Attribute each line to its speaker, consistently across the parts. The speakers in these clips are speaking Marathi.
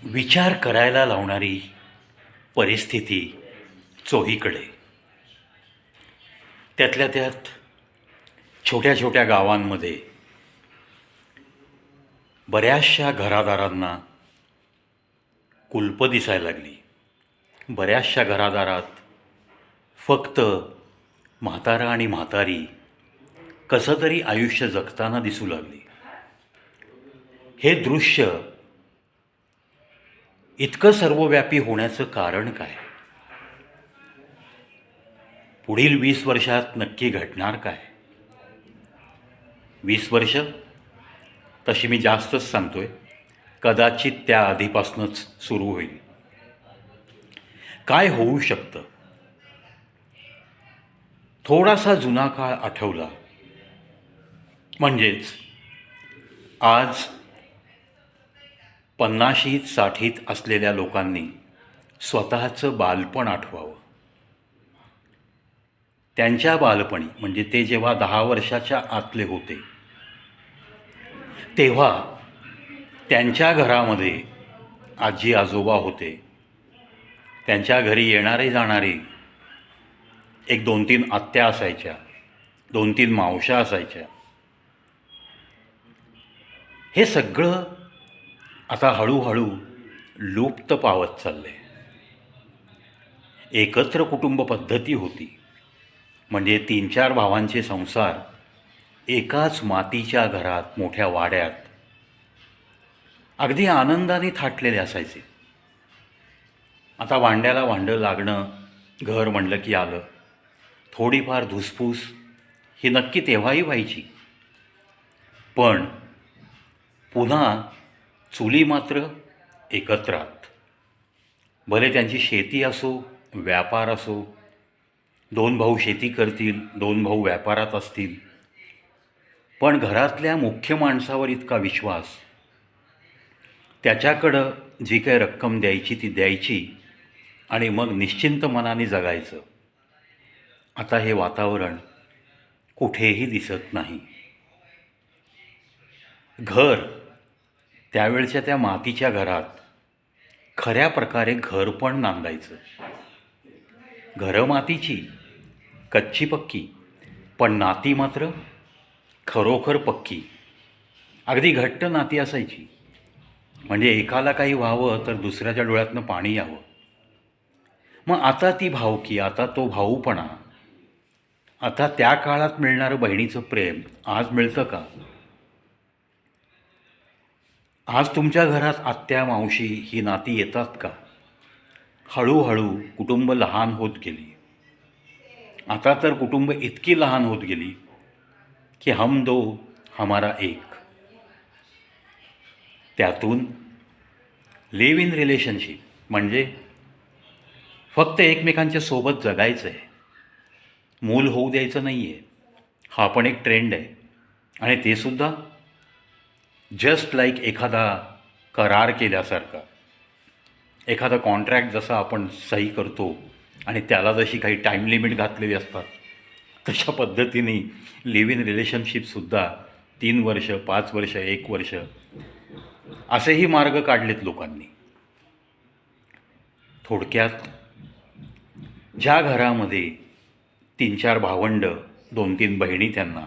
Speaker 1: विचार करायला लावणारी परिस्थिती चोहीकडे. त्यातल्या त्यात छोट्या छोट्या गावांमध्ये बऱ्याचशा घरादारांना कुलपं दिसायला लागली. बऱ्याचशा घरादारात फक्त म्हातारा आणि म्हातारी कसं तरी आयुष्य जगताना दिसू लागली. हे दृश्य इतकं सर्वव्यापी होण्याचं कारण काय? पुढील 20 वर्षात नक्की घडणार काय? 20 वर्ष तशी मी जास्तच सांगतोय, कदाचित त्या आधीपासूनच सुरू होईल. काय होऊ शकतं? थोडासा जुना काळ आठवला म्हणजेच आज 50शीत 60ीत असलेल्या लोकांनी स्वतःचं बालपण आठवावं. त्यांच्या बालपणी म्हणजे ते जेव्हा 10 वर्षाच्या आतले होते तेव्हा त्यांच्या घरामध्ये आजी आजोबा होते. त्यांच्या घरी येणारे जाणारे 1-2-3 आत्या असायच्या, 2-3 मावश्या असायच्या. हे सगळं आता हळूहळू लुप्त पावत चाललंय. एकत्र कुटुंब पद्धती होती म्हणजे 3-4 भावांचे संसार एकाच मातीच्या घरात मोठ्या वाड्यात अगदी आनंदाने थाटलेले असायचे. आता वांड्याला वांडं लागणं, घर म्हणलं की आलं. थोडीफार धुसफूस ही नक्की तेव्हाही व्हायची, पण पुन्हा चुली मात्र एकत्रात. भले त्यांची शेती असो, व्यापार असो, 2 भाऊ शेती करतील, 2 भाऊ व्यापारात असतील, पण घरातल्या मुख्य माणसावर इतका विश्वास, त्याच्याकडं जी काही रक्कम द्यायची ती द्यायची आणि मग निश्चिंत मनाने जगायचं. आता हे वातावरण कुठेही दिसत नाही. घर त्यावेळच्या त्या मातीच्या घरात खऱ्या प्रकारे घर पण नांदायचं. घरं मातीची, कच्ची पक्की, पण नाती मात्र खरोखर पक्की, अगदी घट्ट नाती असायची. म्हणजे एकाला काही व्हावं तर दुसऱ्याच्या डोळ्यातनं पाणी यावं. मग आता ती भावकी, आता तो भाऊपणा, आता त्या काळात मिळणारं बहिणीचं प्रेम आज मिळतं का? आज तुमच्या घरात आत्या मावशी ही नाती येतात का? हळूहळू कुटुंब लहान होत गेली. आता तर कुटुंब इतकी लहान होत गेली की हम दो हमारा एक. त्यातून लिव्ह इन रिलेशनशिप म्हणजे फक्त एकमेकांच्या सोबत जगायचं आहे, मूल होऊ द्यायचं नाही आहे. हा पण एक ट्रेंड आहे. आणि ते सुद्धा जस्ट लाईक एखादा करार केल्यासारखा. एखादा कॉन्ट्रॅक्ट जसा आपण सही करतो आणि त्याला जशी काही टाईम लिमिट घातलेली असतात, तशा पद्धतीने लिव्ह इन रिलेशनशिपसुद्धा 3 वर्ष, 5 वर्ष, 1 वर्ष असेही मार्ग काढलेत लोकांनी. थोडक्यात ज्या घरामध्ये 3-4 भावंड, 2-3 बहिणी, त्यांना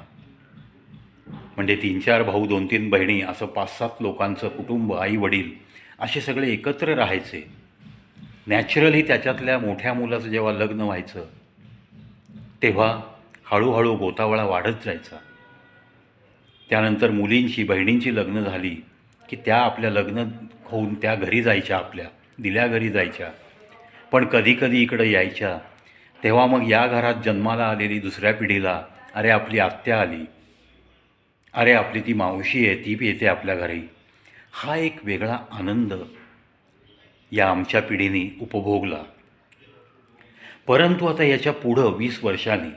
Speaker 1: म्हणजे 3-4 भाऊ, 2-3 बहिणी असं 5-7 लोकांचं कुटुंब, आई वडील असे सगळे एकत्र राहायचे. नॅचरली त्याच्यातल्या मोठ्या मुलाचं जेव्हा लग्न व्हायचं तेव्हा हळूहळू गोतावळा वाढत जायचा. त्यानंतर मुलींची, बहिणींची लग्न झाली की त्या आपल्या लग्न होऊन त्या घरी जायच्या, आपल्या दिल्या घरी जायच्या. पण कधीकधी इकडं यायच्या तेव्हा मग या घरात जन्माला आलेली दुसऱ्या पिढीला, अरे आपली आत्या आली, अरे आपली ती मावशी आहे, ती येते आपल्या घरी. हा एक वेगळा आनंद या आमच्या पिढीने उपभोगला. परंतु आता याच्या पुढं 20 वर्षांनी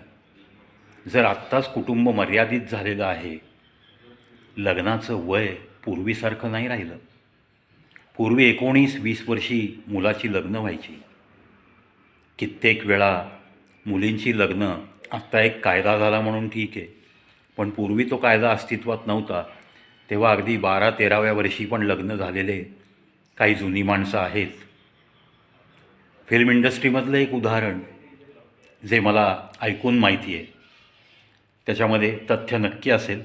Speaker 1: जर आत्ताच कुटुंब मर्यादित झालेलं आहे, लग्नाचं वय पूर्वीसारखं नाही राहिलं. पूर्वी 19-20 वर्षी मुलाची लग्न व्हायची. कित्येक वेळा मुलींची लग्न, आत्ता एक कायदा झाला म्हणून ठीक आहे, पण पूर्वी तो कायदा अस्तित्वात नव्हता तेव्हा अगदी 12-13व्या वर्षी पण लग्न झालेले काही जुनी माणसं आहेत. फिल्म इंडस्ट्रीमधलं एक उदाहरण जे मला ऐकून माहिती आहे, त्याच्यामध्ये तथ्य नक्की असेल.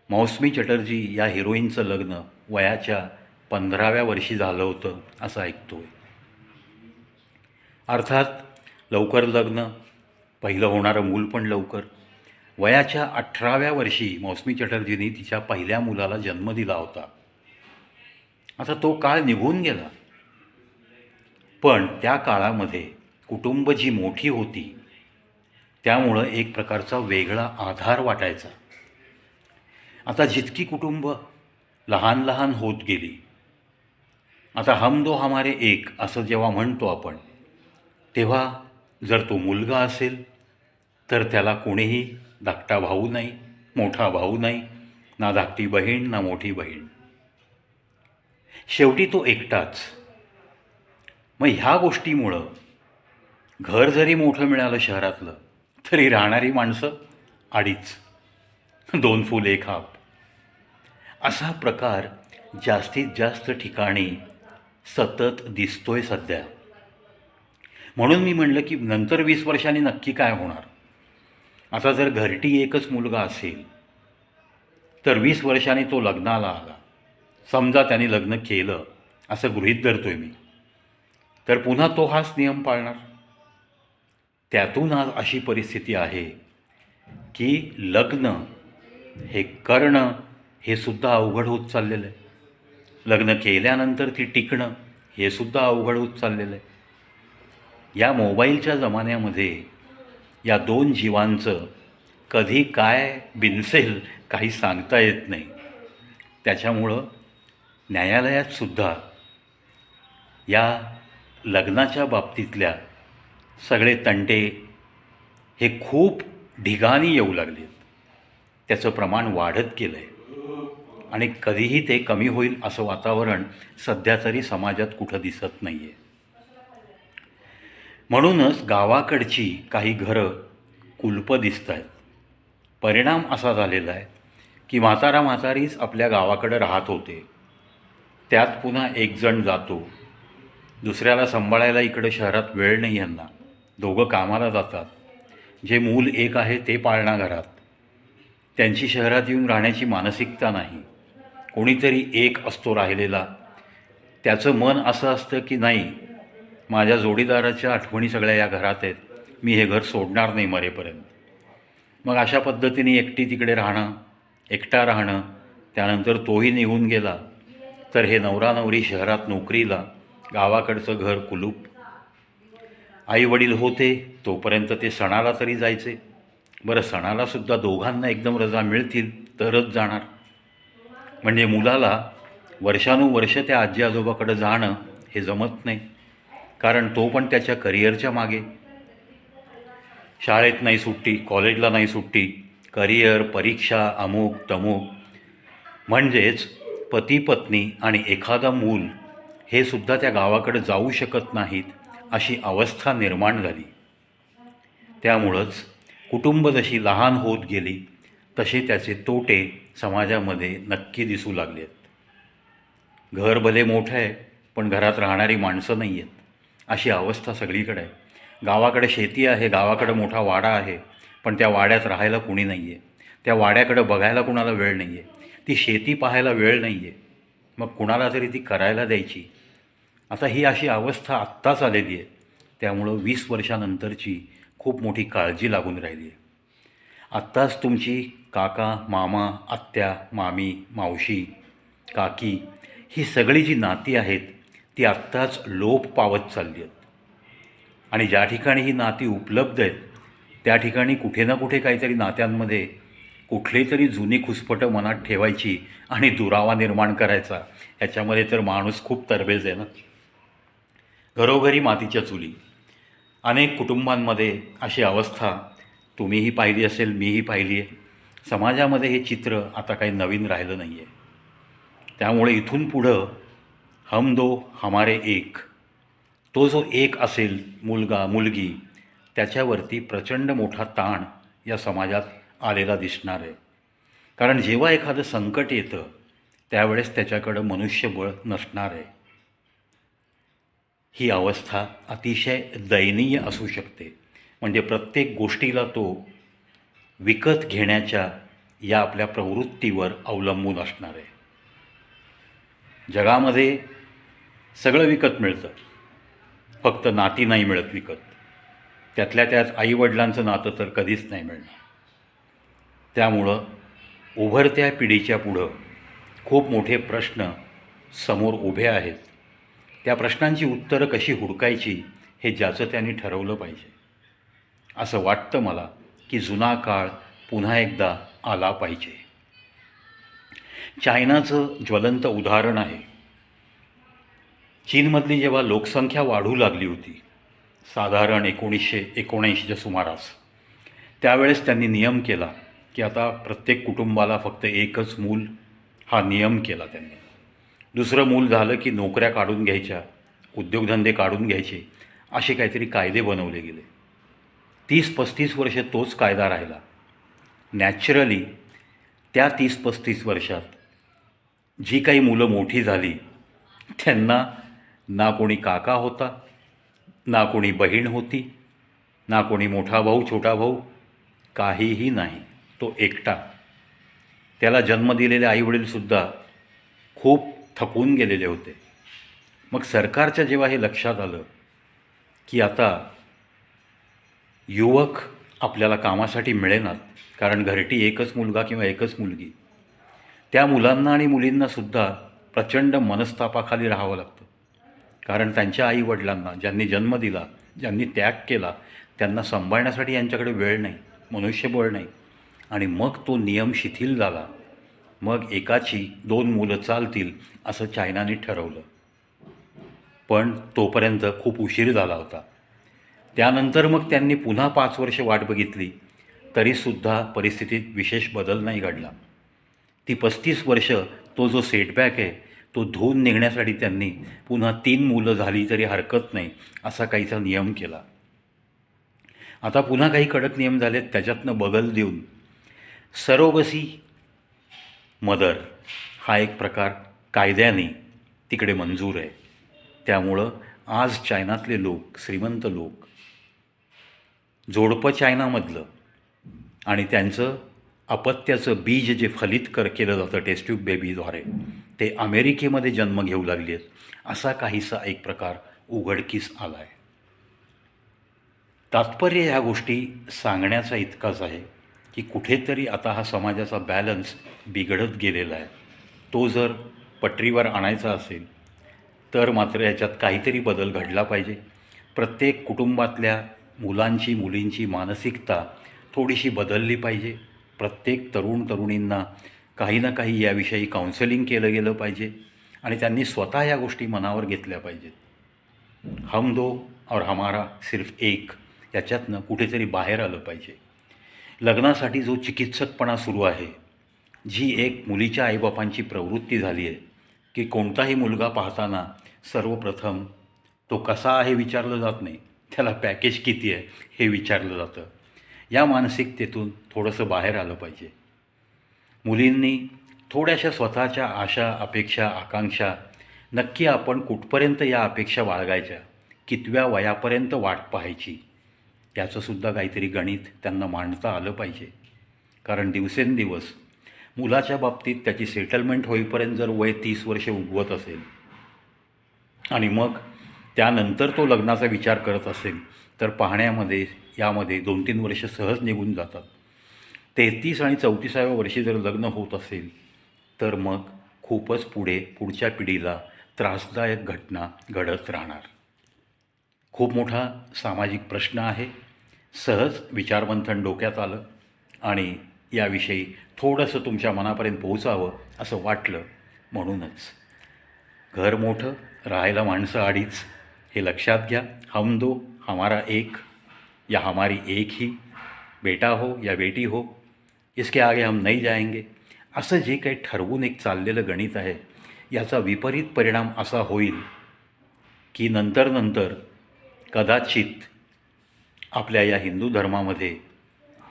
Speaker 1: मौसमी चटर्जी या हिरोईनचं लग्न वयाच्या 15व्या वर्षी झालं होतं असं ऐकतोय. अर्थात लवकर लग्न, पहिलं होणारं मूल पण लवकर. वयाच्या 18व्या वर्षी मौसमी चटर्जींनी तिच्या पहिल्या मुलाला जन्म दिला होता. आता तो काळ निघून गेला, पण त्या काळामध्ये कुटुंब जी मोठी होती त्यामुळं एक प्रकारचा वेगळा आधार वाटायचा. आता जितकी कुटुंब लहान लहान होत गेली, आता हम दो हमारे एक असं जेव्हा म्हणतो आपण, तेव्हा जर तो मुलगा असेल तर त्याला कोणीही धाकटा भाऊ नाही, मोठा भाऊ नाही, ना धाकटी बहीण ना मोठी बहीण, शेवटी तो एकटाच. मग ह्या गोष्टीमुळं घर जरी मोठं मिळालं शहरातलं, तरी राहणारी माणसं अडीच, 2 फूल 1 हाप, असा प्रकार जास्तीत जास्त ठिकाणी सतत दिसतोय सध्या. म्हणून मी म्हणलं की नंतर 20 वर्षांनी नक्की काय होणार. आता जर घरटी एकच मुलगा असेल तर 20 वर्षांनी तो लग्नाला आला, समजा त्याने लग्न केलं असं गृहीत धरतोय मी, तर पुन्हा तो हाच नियम पाळणार. त्यातून आज अशी परिस्थिती आहे की लग्न हे करणं हे सुद्धा अवघड होत चाललेलं आहे. लग्न केल्यानंतर ती टिकणं हे सुद्धा अवघड होत चाललेलं आहे. या मोबाईलच्या जमान्यामध्ये या 2 जीवांचं कधी काय बिनसेल काही सांगता येत नाही. त्याच्यामुळं न्यायालयात सुद्धा या लग्नाच्या बाबतीतल्या सगळे तंटे हे खूप ढिगाणी येऊ लागले. त्याचं प्रमाण वाढत गेलं आहे आणि कधीही ते कमी होईल असं वातावरण सध्या तरी समाजात कुठं दिसत नाही आहे. म्हणूनच गावाकडची काही घरं कुलपं दिसत आहेत. परिणाम असा झालेला आहे की म्हातारीच आपल्या गावाकडं राहत होते, त्यात पुन्हा एक जण जातो, दुसऱ्याला सांभाळायला इकडं शहरात वेळ नाही यांना, दोघं कामाला जातात, जे मूल एक आहे ते पाळणा घरात, त्यांची शहरात येऊन राहण्याची मानसिकता नाही. कोणीतरी एक असतो राहिलेला, त्याचं मन असं असतं की नाही, माझ्या जोडीदाराच्या आठवणी सगळ्या या घरात आहेत, मी हे घर सोडणार नाही मरेपर्यंत. मग अशा पद्धतीने एकटी तिकडे राहणं, एकटा राहणं. त्यानंतर तोही निघून गेला तर हे नवरा नवरी शहरात नोकरीला, गावाकडचं घर कुलूप. आईवडील होते तोपर्यंत ते सणाला तरी जायचे. बरं, सणालासुद्धा दोघांना एकदम रजा मिळतील तरच जाणार. म्हणजे मुलाला वर्षानुवर्ष त्या आजी आजोबाकडे जाणं हे जमत नाही, कारण तो पण त्याच्या करिअरच्या मागे. शाळेत नाही सुट्टी, कॉलेजला नाही सुट्टी, करिअर, परीक्षा, अमुक तमुक. म्हणजेच पती पत्नी आणि एखादा मूल हे सुद्धा त्या गावाकडे जाऊ शकत नाहीत अशी अवस्था निर्माण झाली. त्यामुळंच कुटुंब जशी लहान होत गेली तसे त्याचे तोटे समाजामध्ये नक्की दिसू लागले आहेत. घर भले मोठं आहे पण घरात राहणारी माणसं नाही आहेत, अशी अवस्था सगळीकडे आहे. गावाकडे शेती आहे, गावाकडे मोठा वाडा आहे, पण त्या वाड्यात राहायला कुणी नाही आहे, त्या वाड्याकडे बघायला कुणाला वेळ नाही आहे, ती शेती पाहायला वेळ नाही आहे, मग कुणाला तरी ती करायला द्यायची. आता ही अशी अवस्था आत्ताच आलेली आहे. त्यामुळं 20 वर्षानंतरची खूप मोठी काळजी लागून राहिली आहे. आत्ताच तुमची काका, मामा, आत्या, मामी, मावशी, काकी ही सगळी जी नाती आहेत ती आत्ताच लोप पावत चालली आहेत. आणि ज्या ठिकाणी ही नाती उपलब्ध आहेत त्या ठिकाणी कुठे ना कुठे काहीतरी नात्यांमध्ये कुठली तरी जुनी खुसपटं मनात ठेवायची आणि दुरावा निर्माण करायचा, ह्याच्यामध्ये तर माणूस खूप तरबेज आहे ना. घरोघरी मातीच्या चुली. अनेक कुटुंबांमध्ये अशी अवस्था तुम्हीही पाहिली असेल, मीही पाहिली आहे. समाजामध्ये हे चित्र आता काही नवीन राहिलं नाही आहे. त्यामुळे इथून पुढं हम दो हमारे एक, तो जो एक असेल मुलगा मुलगी, त्याच्यावरती प्रचंड मोठा ताण या समाजात आलेला दिसणार आहे. कारण जेव्हा एखादं संकट येतं त्यावेळेस त्याच्याकडं मनुष्यबळ नसणार आहे. ही अवस्था अतिशय दयनीय असू शकते. म्हणजे प्रत्येक गोष्टीला तो विकत घेण्याच्या या आपल्या प्रवृत्तीवर अवलंबून असणार आहे. जगामध्ये सगळं विकत मिळतं, फक्त नाती नाही मिळत विकत. त्यातल्या त्यात आईवडिलांचं नातं तर कधीच नाही मिळणार. त्यामुळं उभरत्या पिढीच्या पुढं खूप मोठे प्रश्न समोर उभे आहेत. त्या प्रश्नांची उत्तरं कशी हुडकायची हे ज्याचं त्यांनी ठरवलं पाहिजे. असं वाटतं मला की जुना काळ पुन्हा एकदा आला पाहिजे. चायनाचं ज्वलंत उदाहरण आहे. चीनमधली जेव्हा लोकसंख्या वाढू लागली होती, साधारण 1919च्या सुमारास, त्यावेळेस त्यांनी नियम केला की आता प्रत्येक कुटुंबाला फक्त एकच मूल हा नियम केला त्यांनी. दुसरं मूल झालं की नोकऱ्या काढून घ्यायच्या, उद्योगधंदे काढून घ्यायचे, असे काहीतरी कायदे बनवले गेले. 30-35 वर्ष तोच कायदा राहिला. नॅचरली त्या 30-35 वर्षात जी काही मुलं मोठी झाली त्यांना ना कोणी काका होता, ना कोणी बहीण होती, ना कोणी मोठा भाऊ छोटा भाऊ, काहीही नाही. तो एकटा. त्याला जन्म दिलेले आईवडीलसुद्धा खूप थकून गेलेले होते. मग सरकारच्या जेव्हा हे लक्षात आलं की आता युवक आपल्याला कामासाठी मिळेनात, कारण घरटी एकच मुलगा किंवा एकच मुलगी, त्या मुलांना आणि मुलींनासुद्धा प्रचंड मनस्तापाखाली राहावं लागतं. कारण त्यांच्या आईवडिलांना ज्यांनी जन्म दिला, ज्यांनी त्याग केला, त्यांना सांभाळण्यासाठी यांच्याकडे वेळ नाही, मनुष्यबळ नाही. आणि मग तो नियम शिथिल झाला. मग एकाची 2 मुलं चालतील असं चायनाने ठरवलं. पण तोपर्यंत खूप उशीर झाला होता. त्यानंतर मग त्यांनी पुन्हा 5 वर्ष वाट बघितली, तरीसुद्धा परिस्थितीत विशेष बदल नाही घडला. ती 35 वर्ष तो जो सेटबॅक आहे तो धुवून निघण्यासाठी त्यांनी पुन्हा 3 मुलं झाली तरी हरकत नाही असा काहीसा नियम केला. आता पुन्हा काही कडक नियम झालेत. त्याच्यातनं बगल देऊन सरोगसी मदर हा एक प्रकार कायद्याने तिकडे मंजूर आहे. त्यामुळं आज चायनातले लोक, श्रीमंत लोक, जोडपं चायनामधलं आणि त्यांचं अपत्याचं बीज जे फलित केलं जातं टेस्ट्यूब बेबीद्वारे, ते अमेरिकेमध्ये जन्म घेऊ लागले आहेत, असा काहीसा एक प्रकार उघडकीस आला आहे. तात्पर्य ह्या गोष्टी सांगण्याचा इतकाच आहे की कुठेतरी आता हा समाजाचा बॅलन्स बिघडत गेलेला आहे. तो जर पटरीवर आणायचा असेल तर मात्र याच्यात काहीतरी बदल घडला पाहिजे. प्रत्येक कुटुंबातल्या मुलांची मुलींची मानसिकता थोडीशी बदलली पाहिजे. प्रत्येक तरुणींना काही ना काही याविषयी काउन्सेलिंग केलं गेलं पाहिजे आणि त्यांनी स्वतः या गोष्टी मनावर घेतल्या पाहिजेत. हम दो और हमारा सिर्फ एक याच्यातनं कुठेतरी बाहेर आलं पाहिजे. लग्नासाठी जो चिकित्सकपणा सुरू आहे, जी एक मुलीच्या आईबापांची प्रवृत्ती झाली आहे की कोणताही मुलगा पाहताना सर्वप्रथम तो कसा आहे विचारलं जात नाही, त्याला पॅकेज किती आहे हे विचारलं जातं. या मानसिकतेतून थोडंसं बाहेर आलं पाहिजे. मुलींनी थोड्याशा स्वतःच्या आशा, अपेक्षा, आकांक्षा, नक्की आपण कुठपर्यंत या अपेक्षा बाळगायच्या, कितव्या वयापर्यंत वाट पाहायची, त्याचंसुद्धा काहीतरी गणित त्यांना मांडता आलं पाहिजे. कारण दिवसेंदिवस मुलाच्या बाबतीत त्याची सेटलमेंट होईपर्यंत जर वय 30 वर्षे उगवत असेल आणि मग त्यानंतर तो लग्नाचा विचार करत असेल तर पाहण्यामध्ये यामध्ये 2-3 वर्ष सहज निघून जातात. 33 आणि 34व्या वर्षी जर लग्न होत असेल तर मग खूपच पुढच्या पिढीला त्रासदायक घटना घडत राहणार. खूप मोठा सामाजिक प्रश्न आहे. सहज विचारमंथन डोक्यात आलं आणि याविषयी थोडंसं तुमच्या मनापर्यंत पोहोचावं असं वाटलं. म्हणूनच घर मोठं, राहायला माणसं अडीच, हे लक्षात घ्या. हम दो हमारा एक या हमारी एक ही, बेटा हो या बेटी हो, इसके आगे हम नहीं जाएंगे, असं जे काही ठरवून एक चाललेलं गणित आहे, याचा विपरीत परिणाम असा होईल की नंतर कदाचित आपल्या या हिंदू धर्मामध्ये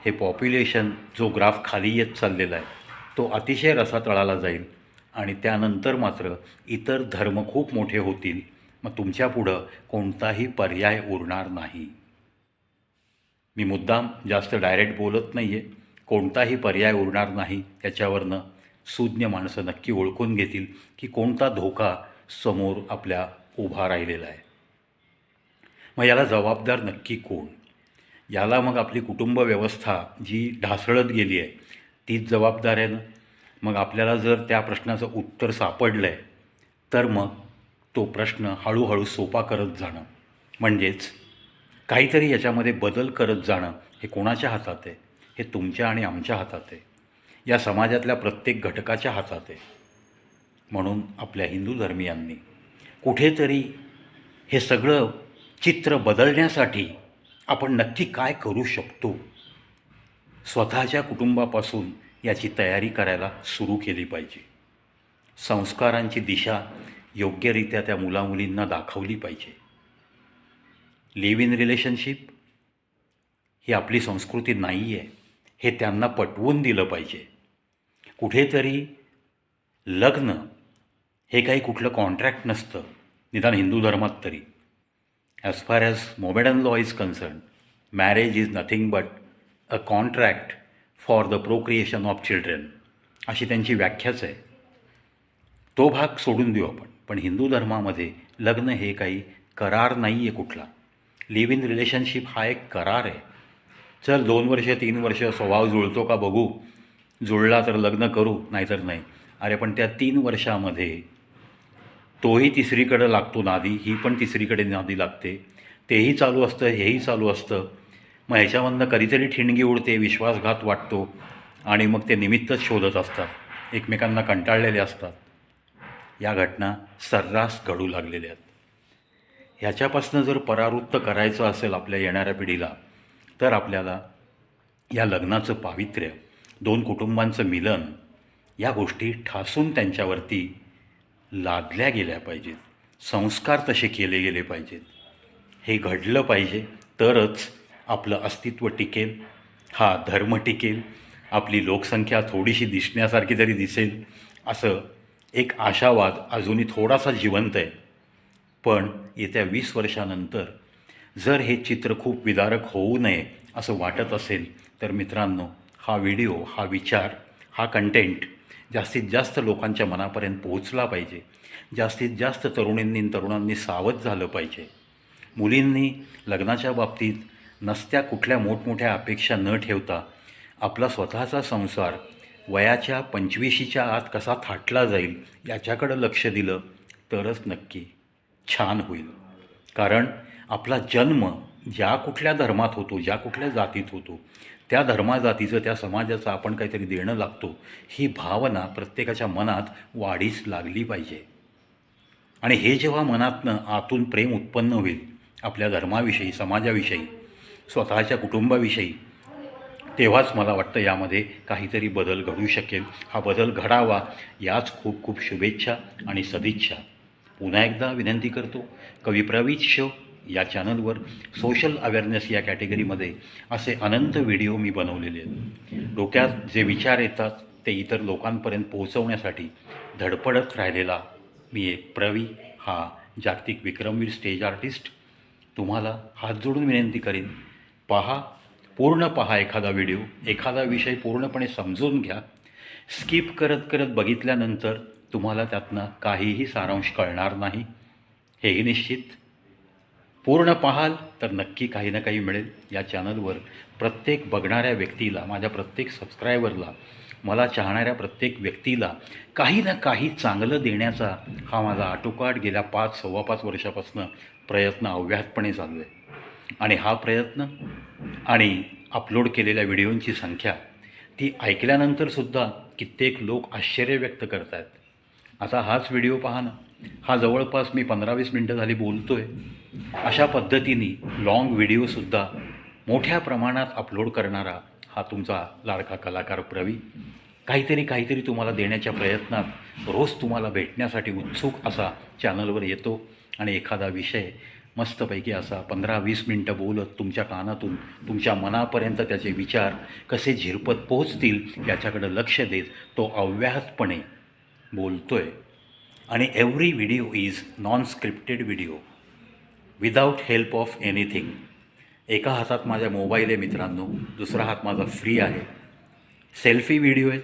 Speaker 1: हे पॉप्युलेशन जो ग्राफ खाली येत चाललेला आहे तो अतिशय रसातळाला जाईल आणि त्यानंतर मात्र इतर धर्म खूप मोठे होतील मग तुमच्यापुढं कोणताही पर्याय उरणार नाही. मी मुद्दाम जास्त डायरेक्ट बोलत नाही आहे. कोणताही पर्याय उरणार नाही. त्याच्यावरनं सुज्ञ माणसं नक्की ओळखून घेतील की कोणता धोका समोर आपल्या उभा राहिलेला आहे. मग याला जबाबदार नक्की कोण? याला मग आपली कुटुंब व्यवस्था जी ढासळत गेली आहे तीच जबाबदार आहे ना. मग आपल्याला जर त्या प्रश्नाचं उत्तर सापडलं आहे तर मग तो प्रश्न हळूहळू सोपा करत जाणं, म्हणजेच काहीतरी याच्यामध्ये बदल करत जाणं हे कोणाच्या हातात आहे? हे तुमच्या आणि आमच्या हातात आहे. या समाजातल्या प्रत्येक घटकाच्या हातात आहे. म्हणून आपल्या हिंदू धर्मियांनी कुठेतरी हे सगळं चित्र बदलण्यासाठी आपण नक्की काय करू शकतो, स्वतःच्या कुटुंबापासून याची तयारी करायला सुरू केली पाहिजे. संस्कारांची दिशा योग्यरित्या त्या मुलामुलींना दाखवली पाहिजे. लिव्ह इन रिलेशनशिप ही आपली संस्कृती नाही आहे हे त्यांना पटवून दिलं पाहिजे. कुठेतरी लग्न हे काही कुठलं कॉन्ट्रॅक्ट नसतं, निदान हिंदू धर्मात तरी. As far as Mohammedan law is concern, marriage is nothing but a contract for the procreation of children, अशी त्यांची व्याख्याच आहे. तो भाग सोडून देऊ आपण. पण हिंदू धर्मामध्ये लग्न हे काही करार नाही आहे कुठला. लिव्ह इन रिलेशनशिप हा एक करार आहे. चल 2 वर्ष 3 वर्ष स्वभाव जुळतो का बघू, जुळला तर लग्न करू, नाहीतर नाही. अरे पण त्या 3 वर्षामध्ये तोही तिसरीकडे लागतो नादी, ही पण तिसरीकडे नादी लागते, तेही चालू असतं, हेही चालू असतं. मग ह्याच्यामधनं कधीतरी ठिणगी उडते, विश्वासघात वाटतो आणि मग ते निमित्तच शोधत असतात, एकमेकांना कंटाळलेले असतात. या घटना सर्रास घडू लागलेल्या आहेत. ह्याच्यापासून जर परावृत्त करायचं असेल आपल्या येणाऱ्या पिढीला तर आपल्याला या लग्नाचं पावित्र्य, 2 कुटुंबांचं मिलन, या गोष्टी ठासून त्यांच्यावरती लादल्या गेल्या पाहिजेत. संस्कार तसे केले गेले पाहिजेत. हे घडलं पाहिजे तरच आपलं अस्तित्व टिकेल, हा धर्म टिकेल, आपली लोकसंख्या थोडीशी दिसण्यासारखी तरी दिसेल, असं एक आशावाद अजूनही थोडासा जिवंत आहे. पण येत्या 20 वर्षानंतर जर हे चित्र खूप विदारक होऊ नये असं वाटत असेल तर मित्रांनो, हा व्हिडिओ, हा विचार, हा कंटेंट जास्तीत जास्त लोकांच्या मनापर्यंत पोहोचला पाहिजे. जास्तीत जास्त तरुणांनी सावध झालं पाहिजे. मुलींनी लग्नाच्या बाबतीत नसत्या कुठल्या मोठमोठ्या अपेक्षा न ठेवता आपला स्वतःचा संसार वयाच्या 25च्या आत कसा थाटला जाईल याच्याकडं लक्ष दिलं तरच नक्की छान होईल. कारण आपला जन्म ज्या कुठल्या धर्मात होतो, ज्या कुठल्या जातीत होतो, त्या धर्माजातीचं, त्या समाजाचं आपण काहीतरी देणं लागतो, ही भावना प्रत्येकाच्या मनात वाढीस लागली पाहिजे. आणि हे जेव्हा मनातनं आतून प्रेम उत्पन्न होईल आपल्या धर्माविषयी, समाजाविषयी, स्वतःच्या कुटुंबाविषयी, तेव्हाच मला वाटतं यामध्ये काहीतरी बदल घडू शकेल. हा बदल घडावा याच खूप खूप शुभेच्छा आणि सदिच्छा. पुन्हा एकदा विनंती करतो, कवी प्रवीत शो या चॅनलवर सोशल अवेअरनेस या कॅटेगरीमध्ये असे अनंत व्हिडिओ मी बनवलेले आहेत. डोक्यात जे विचार येतात ते इतर लोकांपर्यंत पोहोचवण्यासाठी धडपडत राहिलेला मी एक प्रवी, हा जागतिक विक्रमवीर स्टेज आर्टिस्ट. तुम्हाला हात जोडून विनंती करेन, पूर्ण पहा एखादा व्हिडिओ, एखादा विषय पूर्णपणे समजून घ्या. स्किप करत करत बघितल्यानंतर तुम्हाला त्यातनं काहीही सारांश कळणार नाही, हेही निश्चित. पूर्ण पाहाल तर नक्की काही ना काही मिळेल. या चॅनलवर प्रत्येक बघणाऱ्या व्यक्तीला, माझ्या प्रत्येक सबस्क्रायबरला, मला चाहणाऱ्या प्रत्येक व्यक्तीला काही ना काही चांगलं देण्याचा हा माझा आटोकाट गेल्या 5-5.25 वर्षापासून प्रयत्न अव्याहतपणे चालू आहे. आणि हा प्रयत्न आणि अपलोड केलेल्या व्हिडिओंची संख्या, ती ऐकल्यानंतरसुद्धा कित्येक लोक आश्चर्य व्यक्त करत आहेत. आता हाच व्हिडिओ पहा ना, हा जवळपास मी 15-20 मिनटं झाली बोलतो आहे. अशा पद्धतीने लाँग व्हिडिओसुद्धा मोठ्या प्रमाणात अपलोड करणारा हा तुमचा लाडका कलाकार प्रवी, काहीतरी तुम्हाला देण्याच्या प्रयत्नात रोज तुम्हाला भेटण्यासाठी उत्सुक असा चॅनलवर येतो आणि एखादा विषय मस्तपैकी असा 15-20 मिनटं बोलत तुमच्या कानातून तुमच्या मनापर्यंत त्याचे विचार कसे झिरपत पोहोचतील याच्याकडं लक्ष देत तो अव्याहतपणे बोलतो आहे. आणि every video is non scripted video without help of anything. एका हातात माझ्या मोबाईल आहे मित्रांनो, दुसरा हात माझा फ्री आहे. सेल्फी व्हिडिओ आहे.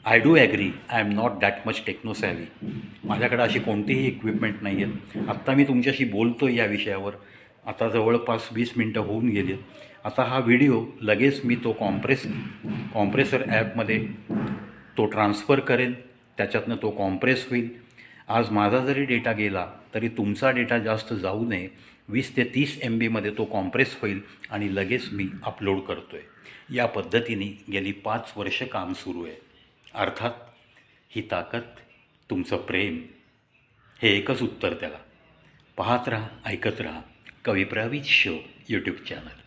Speaker 1: I do agree, I am not that much technosavvy. माझ्याकडे अशी कोणतीही इक्विपमेंट नाही आहे. आत्ता मी तुमच्याशी बोलतो या विषयावर, आता जवळपास 20 मिनटं होऊन गेली. आता हा व्हिडिओ लगेच मी तो कॉम्प्रेसर ॲपमध्ये तो ट्रान्सफर करेन, त्याच्यातनं तो कॉम्प्रेस होईल. आज माझा जरी डेटा गेला तरी तुमचा डेटा जास्त जाऊ नये. 20 ते 30 MBमध्ये तो कॉम्प्रेस होईल आणि लगेच मी अपलोड करतो आहे. या पद्धतीने गेली 5 वर्ष काम सुरू आहे. अर्थात ही ताकद तुमचं प्रेम हे एकच उत्तर त्याला. पाहत राहा, ऐकत राहा कविप्रवीत शो यूट्यूब चॅनल.